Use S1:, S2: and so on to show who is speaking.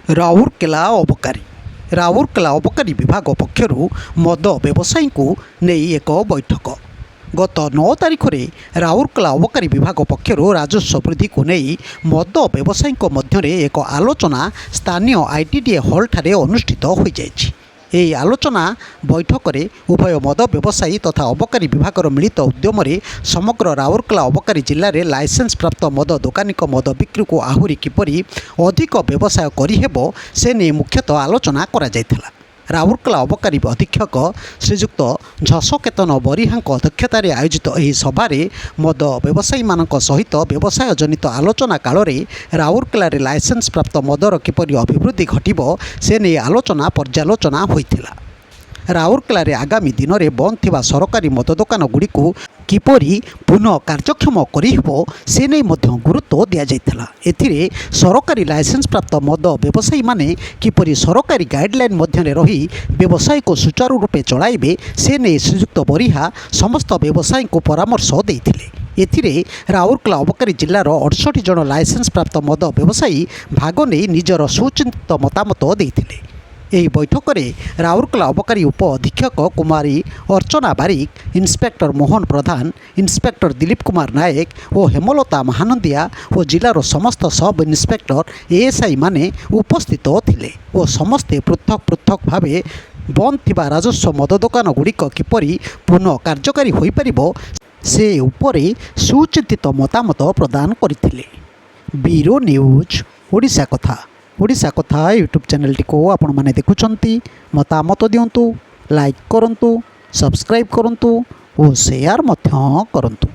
S1: ରାଉରକେଲା ଅବକାରୀ ରାଉରକେଲା ଅବକାରୀ ବିଭାଗ ପକ୍ଷରୁ ମଦ ବ୍ୟବସାୟୀଙ୍କୁ ନେଇ ଏକ ବୈଠକ। ଗତ 9 ତାରିଖରେ ରାଉରକେଲା ଅବକାରୀ ବିଭାଗ ପକ୍ଷରୁ ରାଜସ୍ୱ ବୃଦ୍ଧିକୁ ନେଇ ମଦ ବ୍ୟବସାୟୀଙ୍କ ମଧ୍ୟରେ ଏକ ଆଲୋଚନା ସ୍ଥାନୀୟ ଆଇଟିଡିଏ ହଲ୍ଠାରେ ଅନୁଷ୍ଠିତ ହୋଇଯାଇଛି। ଏହି ଆଲୋଚନା ବୈଠକରେ ଉଭୟ ମଦ ବ୍ୟବସାୟୀ ତଥା ଅବକାରୀ ବିଭାଗର ମିଳିତ ଉଦ୍ୟମରେ ସମଗ୍ର ରାଉରକେଲା ଅବକାରୀ ଜିଲ୍ଲାରେ ଲାଇସେନ୍ସ ପ୍ରାପ୍ତ ମଦ ଦୋକାନୀଙ୍କ ମଦ ବିକ୍ରିକୁ ଆହୁରି କିପରି ଅଧିକ ବ୍ୟବସାୟ କରିହେବ ସେ ନେଇ ମୁଖ୍ୟତଃ ଆଲୋଚନା କରାଯାଇଥିଲା। ରାଉରକେଲା ଅବକାରୀ ଅଧୀକ୍ଷକ ଶ୍ରୀଯୁକ୍ତ ଝଷକେତନ ବରିହାଙ୍କ ଅଧ୍ୟକ୍ଷତାରେ ଆୟୋଜିତ ଏହି ସଭାରେ ମଦ ବ୍ୟବସାୟୀମାନଙ୍କ ସହିତ ବ୍ୟବସାୟ ଜନିତ ଆଲୋଚନା କାଳରେ ରାଉରକେଲାରେ ଲାଇସେନ୍ସ ପ୍ରାପ୍ତ ମଦର କିପରି ଅଭିବୃଦ୍ଧି ଘଟିବ ସେ ନେଇ ଆଲୋଚନା ପର୍ଯ୍ୟାଲୋଚନା ହୋଇଥିଲା। ରାଉରକେଲାରେ ଆଗାମୀ ଦିନରେ ବନ୍ଦ ଥିବା ସରକାରୀ ମଦ ଦୋକାନଗୁଡ଼ିକୁ କିପରି ପୁନଃ କାର୍ଯ୍ୟକ୍ଷମ କରିହେବ ସେ ନେଇ ମଧ୍ୟ ଗୁରୁତ୍ୱ ଦିଆଯାଇଥିଲା। ଏଥିରେ ସରକାରୀ ଲାଇସେନ୍ସ ପ୍ରାପ୍ତ ମଦ ବ୍ୟବସାୟୀମାନେ କିପରି ସରକାରୀ ଗାଇଡ଼ଲାଇନ୍ ମଧ୍ୟରେ ରହି ବ୍ୟବସାୟକୁ ସୁଚାରୁ ରୂପେ ଚଳାଇବେ ସେ ନେଇ ଶ୍ରୀଯୁକ୍ତ ବରିହା ସମସ୍ତ ବ୍ୟବସାୟୀଙ୍କୁ ପରାମର୍ଶ ଦେଇଥିଲେ। ଏଥିରେ ରାଉରକେଲା ଅବକାରୀ ଜିଲ୍ଲାର 68 ଜଣ ଲାଇସେନ୍ସ ପ୍ରାପ୍ତ ମଦ ବ୍ୟବସାୟୀ ଭାଗ ନେଇ ନିଜର ସୁଚିନ୍ତିତ ମତାମତ ଦେଇଥିଲେ। ଏହି ବୈଠକରେ ରାଉରକେଲା ଅବକାରୀ ଉପ ଅଧୀକ୍ଷକ କୁମାରୀ ଅର୍ଚ୍ଚନା ବାରିକ, ଇନ୍ସପେକ୍ଟର ମୋହନ ପ୍ରଧାନ, ଇନ୍ସପେକ୍ଟର ଦିଲ୍ଲୀପ କୁମାର ନାୟକ ଓ ହେମଲତା ମହାନନ୍ଦିଆ ଓ ଜିଲ୍ଲାର ସମସ୍ତ ସବ୍ ଇନ୍ସପେକ୍ଟର ଏଏସ୍ଆଇ ମାନେ ଉପସ୍ଥିତ ଥିଲେ ଓ ସମସ୍ତେ ପୃଥକ ପୃଥକ ଭାବେ ବନ୍ଦ ଥିବା ରାଜସ୍ୱ ମଦ ଦୋକାନଗୁଡ଼ିକ କିପରି ପୁନଃ କାର୍ଯ୍ୟକାରୀ ହୋଇପାରିବ ସେ ଉପରେ ସୁଚିନ୍ତିତ ମତାମତ ପ୍ରଦାନ କରିଥିଲେ। ବ୍ୟୁରୋ ନ୍ୟୁଜ୍ ଓଡ଼ିଶା କଥା ୟୁଟ୍ୟୁବ୍ ଚ୍ୟାନେଲଟିକୁ ଆପଣମାନେ ଦେଖୁଛନ୍ତି। ମତାମତ ଦିଅନ୍ତୁ, ଲାଇକ୍ କରନ୍ତୁ, ସବସ୍କ୍ରାଇବ୍ କରନ୍ତୁ ଓ ସେୟାର ମଧ୍ୟ କରନ୍ତୁ।